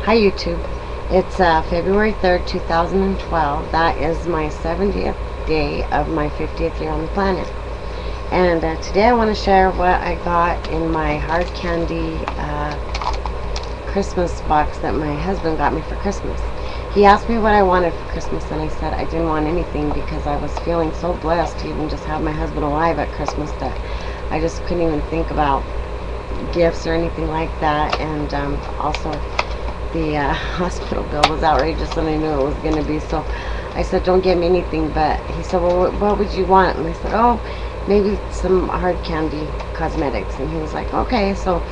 Hi YouTube. It's February 3rd, 2012. That is my 70th day of my 50th year on the planet. And today I want to share what I got in my hard candy Christmas box that my husband got me for Christmas. He asked me what I wanted for Christmas, and I said I didn't want anything because I was feeling so blessed to even just have my husband alive at Christmas that I just couldn't even think about gifts or anything like that. And also the hospital bill was outrageous, and I knew it was going to be, so I said don't get me anything. But he said, well, what would you want? And I said, oh, maybe some hard candy cosmetics. And he was like, okay. So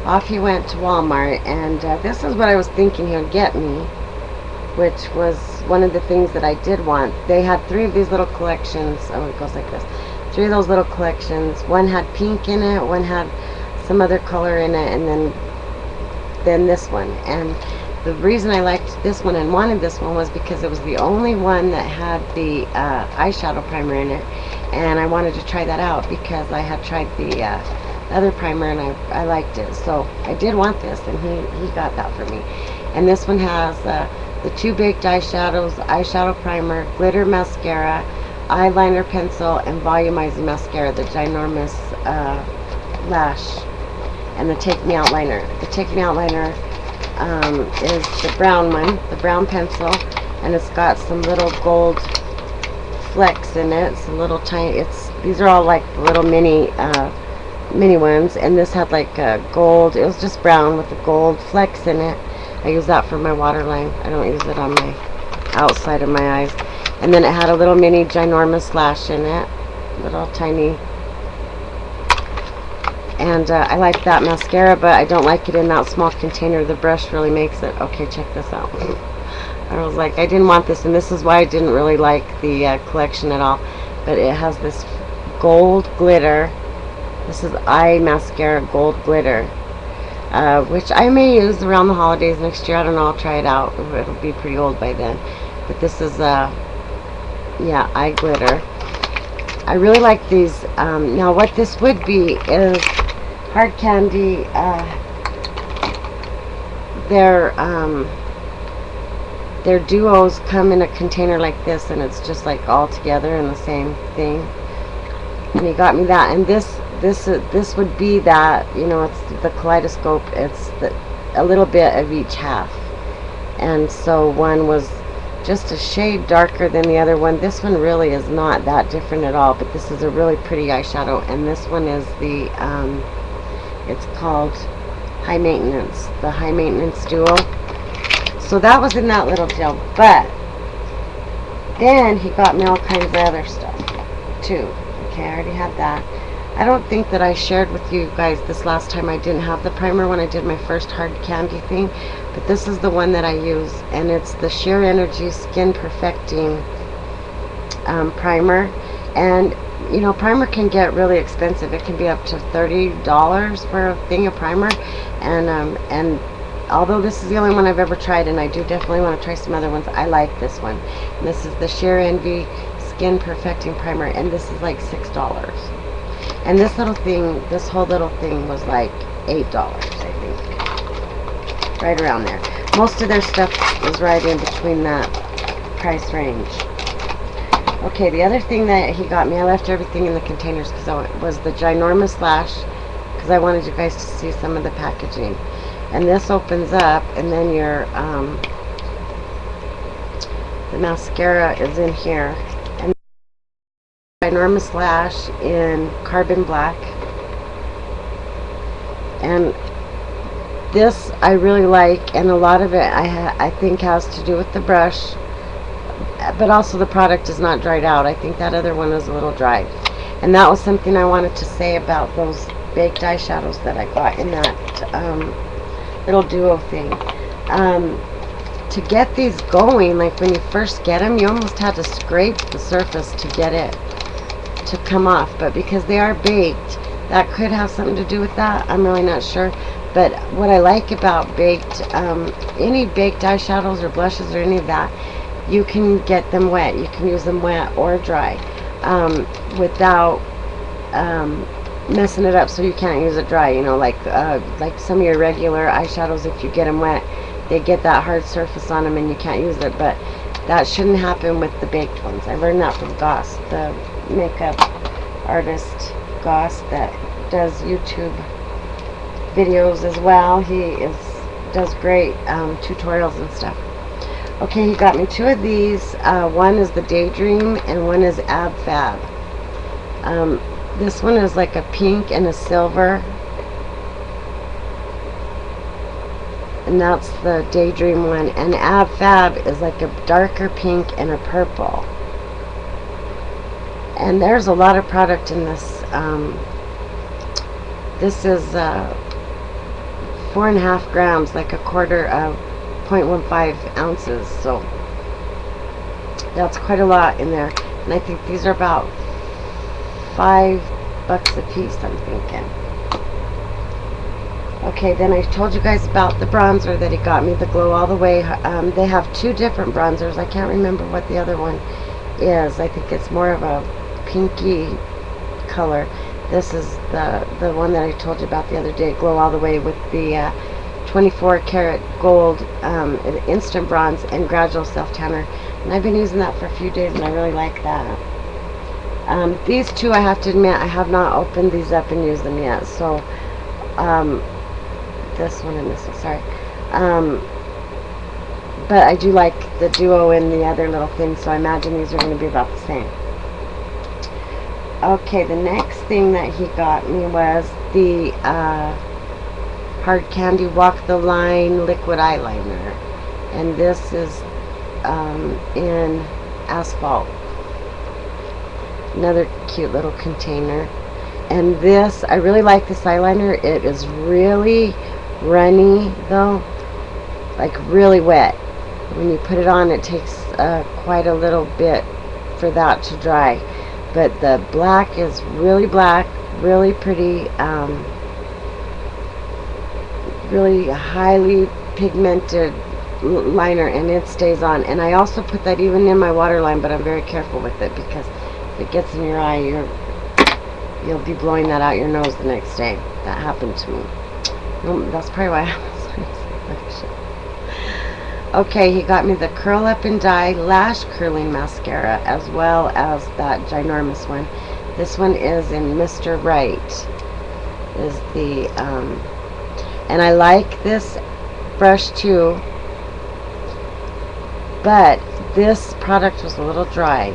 off he went to Walmart, and this is what I was thinking he would get me, which was one of the things that I did want. They had 3 of these little collections. Oh, it goes like this. 3 of those little collections. One had pink in it, one had some other color in it, and then this one. And the reason I liked this one and wanted this one was because it was the only one that had the eyeshadow primer in it, and I wanted to try that out because I had tried the other primer and I liked it. So I did want this, and he got that for me. And this one has the 2 baked eyeshadows, eyeshadow primer, glitter mascara, eyeliner pencil, and volumizing mascara, the ginormous lash, and the Take Me Out liner. The Take Me Out liner is the brown one, the brown pencil, and it's got some little gold flecks in it. Some little tiny. These are all like the little mini ones, and this had like gold. It was just brown with the gold flecks in it. I use that for my waterline. I don't use it on my outside of my eyes. And then it had a little mini ginormous lash in it, little tiny. And I like that mascara, but I don't like it in that small container. The brush really makes it. Okay, check this out. I was like, I didn't want this, and this is why I didn't really like the collection at all. But it has this gold glitter. This is eye mascara gold glitter, which I may use around the holidays next year. I don't know. I'll try it out. It'll be pretty old by then. But this is yeah, eye glitter. I really like these. Now what this would be is hard candy. Their duos come in a container like this, and it's just like all together in the same thing. And he got me that, and this would be that, you know, it's the kaleidoscope. It's a little bit of each half, and so one was just a shade darker than the other one. This one really is not that different at all, but this is a really pretty eyeshadow, and this one is the it's called High Maintenance, the High Maintenance Duo. So that was in that little gel. But then he got me all kinds of other stuff too. Okay, I already had that. I don't think that I shared with you guys this last time. I didn't have the primer when I did my first hard candy thing, but this is the one that I use, and it's the Sheer Energy Skin Perfecting primer. And you know, primer can get really expensive. It can be up to $30 for a thing of primer, and although this is the only one I've ever tried, and I do definitely want to try some other ones, I like this one. And this is the Sheer Envy Skin Perfecting Primer, and this is like $6. And this little thing, this whole little thing was like $8, I think. Right around there. Most of their stuff is right in between that price range. Okay, the other thing that he got me, I left everything in the containers because it was the ginormous lash, because I wanted you guys to see some of the packaging. And this opens up, and then your the mascara is in here. Ginormous lash in carbon black, and this I really like, and a lot of it I think has to do with the brush, but also the product is not dried out. I think that other one is a little dried, and that was something I wanted to say about those baked eyeshadows that I got in that little duo thing. To get these going, like when you first get them, you almost had to scrape the surface to get it to come off, but because they are baked, that could have something to do with that. I'm really not sure. But what I like about baked, any baked eyeshadows or blushes or any of that, you can get them wet. You can use them wet or dry, without messing it up so you can't use it dry. You know, like some of your regular eyeshadows, if you get them wet, they get that hard surface on them and you can't use it, but that shouldn't happen with the baked ones. I learned that from Goss, the makeup artist Goss that does YouTube videos as well. He does great tutorials and stuff. Okay, he got me two of these. One is the Daydream and one is Ab Fab. This one is like a pink and a silver, and that's the Daydream one, and Ab Fab is like a darker pink and a purple. And there's a lot of product in this. This is 4.5 grams, like a quarter of 0.15 ounces, so that's quite a lot in there. And I think these are about $5 a piece, I'm thinking. Okay, then I told you guys about the bronzer that he got me, the Glow All the Way. They have two different bronzers. I can't remember what the other one is. I think it's more of a pinky color. This is the one that I told you about the other day, Glow All the Way, with the 24 karat gold instant bronze and gradual self tanner. And I've been using that for a few days and I really like that. These two, I have to admit, I have not opened these up and used them yet. So this one and this one, sorry. But I do like the duo and the other little thing, so I imagine these are going to be about the same. Okay, the next thing that he got me was the Hard Candy Walk the Line liquid eyeliner, and this is in Asphalt. Another cute little container. And this, I really like this eyeliner. It is really runny though, like really wet. When you put it on, it takes quite a little bit for that to dry. But the black is really black, really pretty, really highly pigmented liner, and it stays on. And I also put that even in my waterline, but I'm very careful with it because if it gets in your eye, you'll be blowing that out your nose the next day. That happened to me. That's probably why I was okay, he got me the Curl Up and Dye Lash Curling Mascara, as well as that ginormous one. This one is in Mr. Right. Is the and I like this brush too, but this product was a little dry.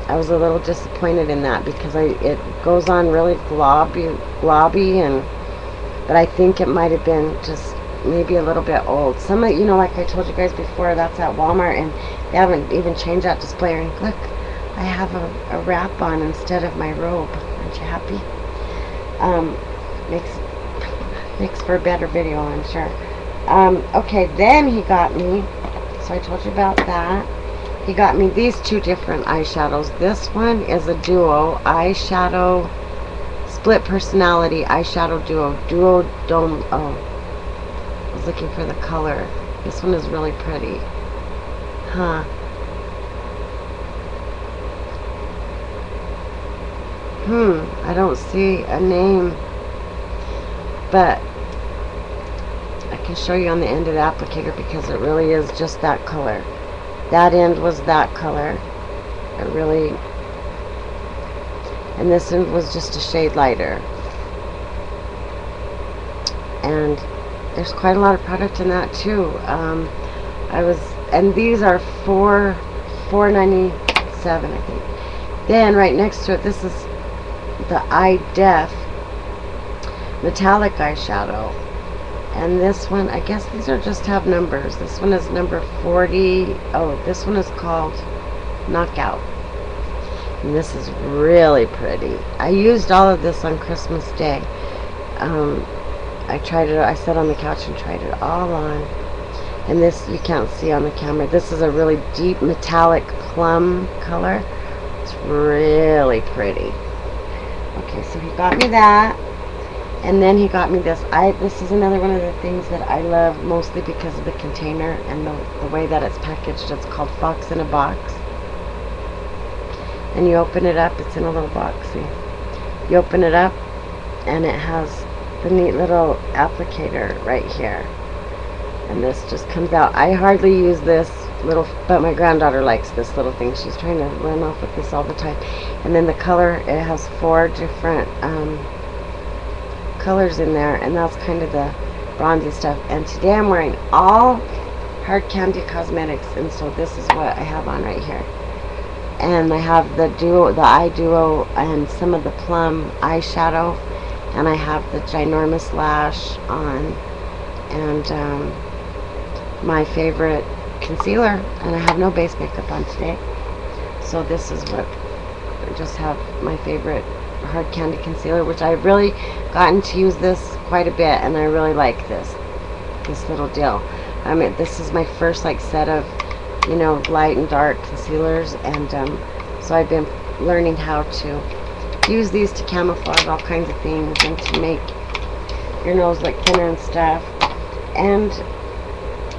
I was a little disappointed in that because it goes on really globby, and but I think it might have been just maybe a little bit old. Some of, you know, like I told you guys before, that's at Walmart, and they haven't even changed that display. And look, I have a wrap on instead of my robe. Aren't you happy? Makes for a better video, I'm sure. Okay, then he got me, so I told you about that. He got me these two different eyeshadows. This one is a duo eyeshadow, split personality eyeshadow duo dome. Oh, I was looking for the color. This one is really pretty. Huh. I don't see a name, but I can show you on the end of the applicator because it really is just that color. That end was that color. It really, and this end was just a shade lighter. And there's quite a lot of product in that too. And these are $4.97, I think. Then right next to it, this is the Eye Def metallic eyeshadow. And this one, I guess these are just have numbers. This one is number 40. Oh, this one is called Knockout. And this is really pretty. I used all of this on Christmas Day. I tried it, I sat on the couch and tried it all on. And this, you can't see on the camera. This is a really deep metallic plum color. It's really pretty. Okay, so he got me that. And then he got me this. This is another one of the things that I love, mostly because of the container and the way that it's packaged. It's called Fox in a Box. And you open it up, it's in a little box. See? You open it up and it has the neat little applicator right here. And this just comes out. I hardly use this little, but my granddaughter likes this little thing. She's trying to run off with this all the time. And then the color, it has 4 different colors in there, and that's kind of the bronzy stuff. And today I'm wearing all Hard Candy Cosmetics, and so this is what I have on right here. And I have the eye duo, and some of the plum eyeshadow, and I have the ginormous lash on, and my favorite concealer, and I have no base makeup on today. So this is what I just have, my favorite Hard Candy concealer, which I've really gotten to use this quite a bit, and I really like this little deal. I mean, this is my first like set of, you know, light and dark concealers, and so I've been learning how to use these to camouflage all kinds of things and to make your nose look thinner and stuff. And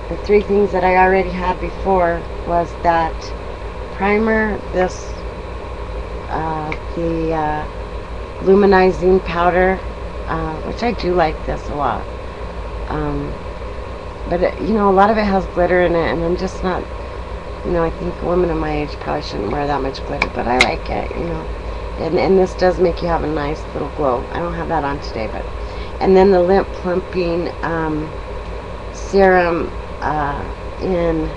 the 3 things that I already had before was that primer, this the luminizing powder, which I do like this a lot, but it, you know, a lot of it has glitter in it, and I'm just not, you know, I think a woman of my age probably shouldn't wear that much glitter, but I like it, you know, and this does make you have a nice little glow. I don't have that on today, but, and then the lip plumping serum in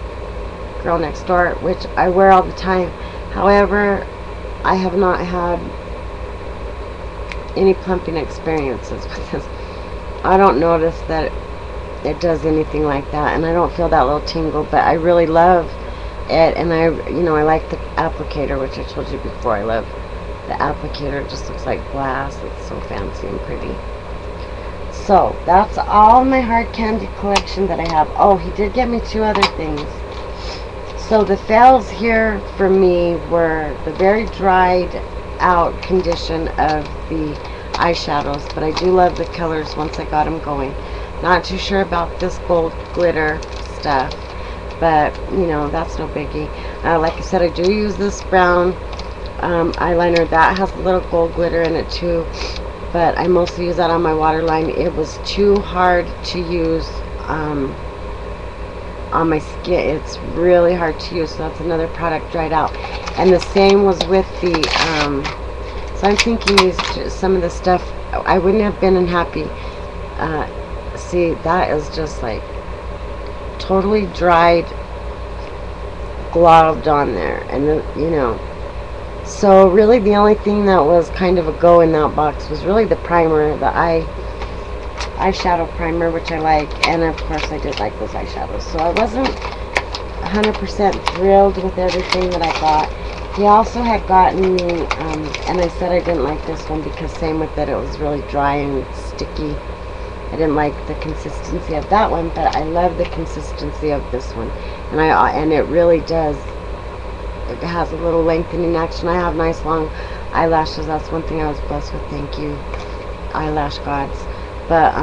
Girl Next Door, which I wear all the time. However, I have not had any plumping experiences with this. I don't notice that it does anything like that, and I don't feel that little tingle, but I really love it. And I, you know, I like the applicator, which I told you before. I love the applicator. It just looks like glass. It's so fancy and pretty. So that's all my Hard Candy collection that I have. Oh, he did get me 2 other things. So the fails here for me were the very dried out condition of the eyeshadows, but I do love the colors once I got them going. Not too sure about this gold glitter stuff, but you know, that's no biggie. Like I said, I do use this brown eyeliner that has a little gold glitter in it too, but I mostly use that on my waterline. It was too hard to use on my skin. It's really hard to use, so that's another product dried out. And the same was with the so I'm thinking these, some of the stuff I wouldn't have been unhappy. See, that is just like totally dried, globbed on there, and the, you know, so really the only thing that was kind of a go in that box was really the primer, the eyeshadow primer, which I like, and of course I did like those eyeshadows. So I wasn't 100% thrilled with everything that I got. He also had gotten me, and I said I didn't like this one because same with it, it was really dry and sticky. I didn't like the consistency of that one, but I love the consistency of this one, and it really does. It has a little lengthening action. I have nice long eyelashes. That's one thing I was blessed with. Thank you, eyelash gods. But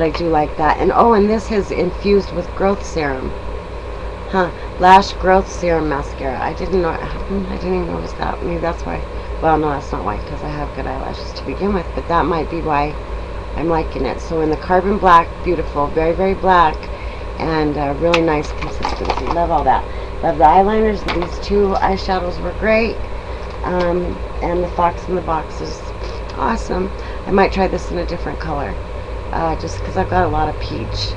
I do like that. And oh, and this is infused with growth serum. Lash growth serum mascara. I didn't know. I didn't even notice that. Maybe that's why. Well, no, that's not why, because I have good eyelashes to begin with. But that might be why I'm liking it. So in the carbon black, beautiful, very, very black, and really nice consistency. Love all that. Love the eyeliners. These 2 eyeshadows were great. And the Fox in the Box is awesome. I might try this in a different color, just because I've got a lot of peach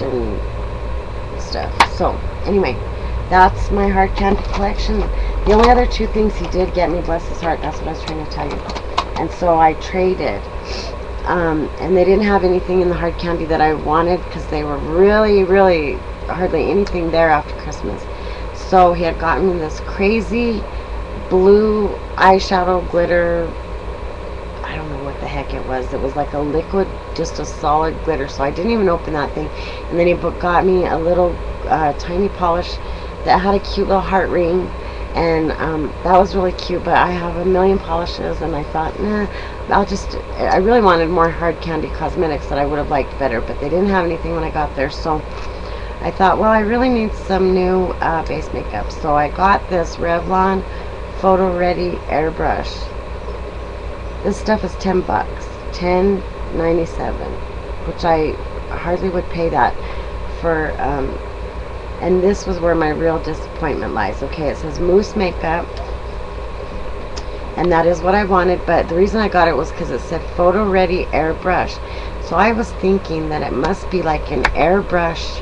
and stuff. So anyway, that's my Hard Candy collection. The only other 2 things he did get me, bless his heart, that's what I was trying to tell you. And so I traded, and they didn't have anything in the Hard Candy that I wanted because they were really, really hardly anything there after Christmas. So he had gotten me this crazy blue eyeshadow glitter. I don't know what the heck it was. It was like a liquid, just a solid glitter. So I didn't even open that thing. And then he got me a little tiny polish that had a cute little heart ring, and that was really cute. But I have a million polishes, and I thought, nah, I really wanted more Hard Candy cosmetics that I would have liked better, but they didn't have anything when I got there. So I thought, well, I really need some new base makeup. So I got this Revlon Photo Ready airbrush. This stuff is $10. $10.97, which I hardly would pay that for. And this was where my real disappointment lies. Okay, it says mousse makeup, and that is what I wanted, but the reason I got it was because it said photo ready airbrush. So I was thinking that it must be like an airbrush,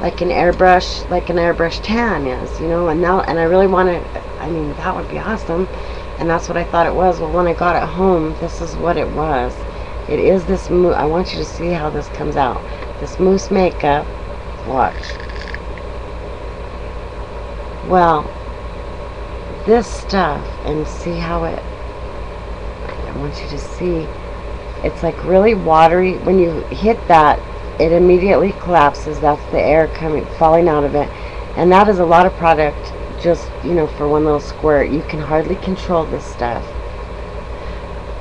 like an airbrush tan is, you know. And I really wanted, I mean, that would be awesome, and that's what I thought it was. Well, when I got it home, this is what it was. It is this mousse. I want you to see how this comes out. This mousse makeup. Watch. Well, this stuff, and see how it, I want you to see, it's like really watery. When you hit that, it immediately collapses. That's the air falling out of it, and that is a lot of product just, you know, for one little squirt. You can hardly control this stuff.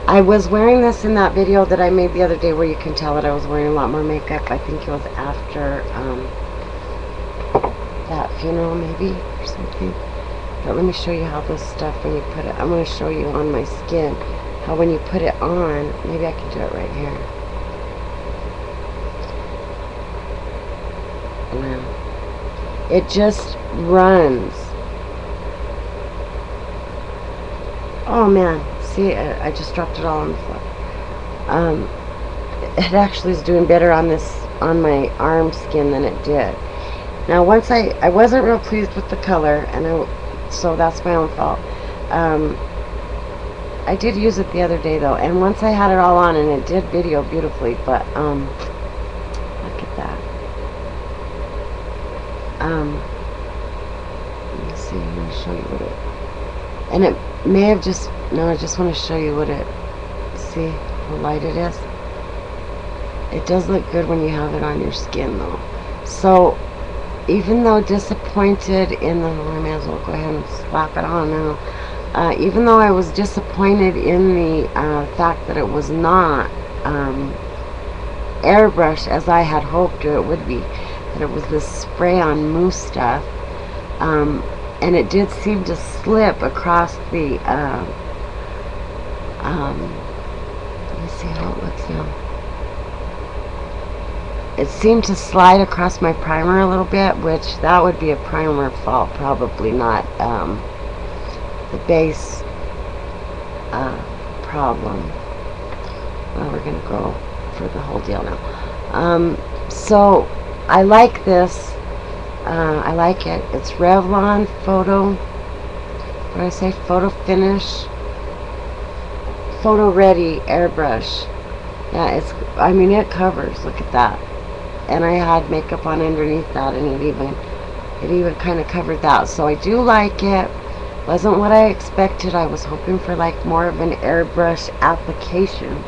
I was wearing this in that video that I made the other day where you can tell that I was wearing a lot more makeup. I think it was after that funeral maybe or something. But let me show you how this stuff, when you put it, I'm going to show you on my skin how when you put it on, maybe I can do it right here. Wow. It just runs. Oh man. See, I just dropped it all on the floor. It actually is doing better on my arm skin than it did. Now, once I wasn't real pleased with the color, and so that's my own fault. I did use it the other day though, and once I had it all on, and it did video beautifully. But look at that. Let me see. I'm going to show you what it. And it may have just. No, I just want to show you what it, see how light it is. It does look good when you have it on your skin though. So even though disappointed in the, I may as well go ahead and slap it on now. Even though I was disappointed in the fact that it was not airbrush as I had hoped it would be, that it was this spray on mousse stuff, and it did seem to slip across the let me see how it looks now. It seemed to slide across my primer a little bit, which that would be a primer fault, probably not the base problem. Well, we're going to go for the whole deal now. So I like this. I like it. It's Revlon Photo, what did I say? Photo Finish. Photo Ready Airbrush. Yeah, it's, I mean, it covers. Look at that. And I had makeup on underneath that, and it even kind of covered that. So I do like it. Wasn't what I expected. I was hoping for like more of an airbrush application,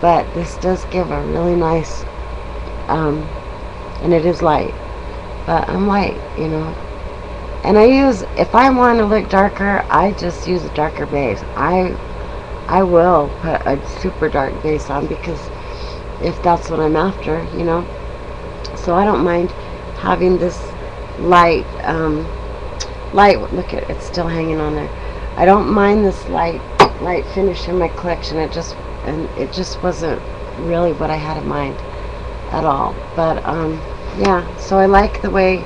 but this does give a really nice and it is light, but I'm light, you know. And I use, if I want to look darker, I just use a darker base. I will put a super dark base on, because if that's what I'm after, you know. So I don't mind having this light, look at it's still hanging on there. I don't mind this light finish in my collection. It just wasn't really what I had in mind at all. But yeah, so I like the way,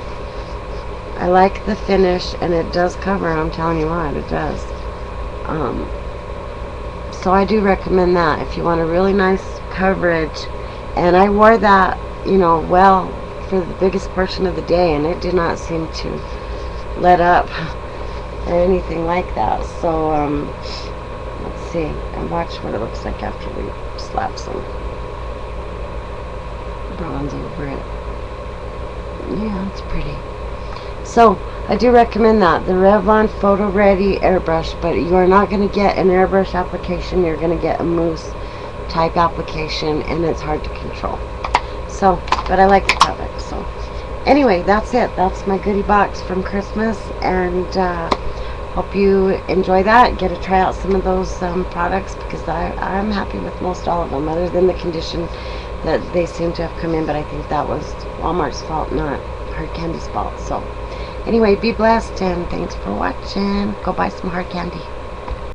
I like the finish, and it does cover. I'm telling you what, it does. So I do recommend that if you want a really nice coverage. And I wore that, you know, well, for the biggest portion of the day, and it did not seem to let up or anything like that. So let's see, and watch what it looks like after we slap some bronze over it. Yeah, it's pretty. So I do recommend that, the Revlon Photo Ready Airbrush, but you are not going to get an airbrush application. You're going to get a mousse type application, and it's hard to control. So, but I like the product. So anyway, that's it. That's my goodie box from Christmas, and hope you enjoy that. Get to try out some of those products, because I'm happy with most all of them, other than the condition that they seem to have come in. But I think that was Walmart's fault, not Hard Candy's fault. So anyway, be blessed, and thanks for watching. Go buy some hard candy.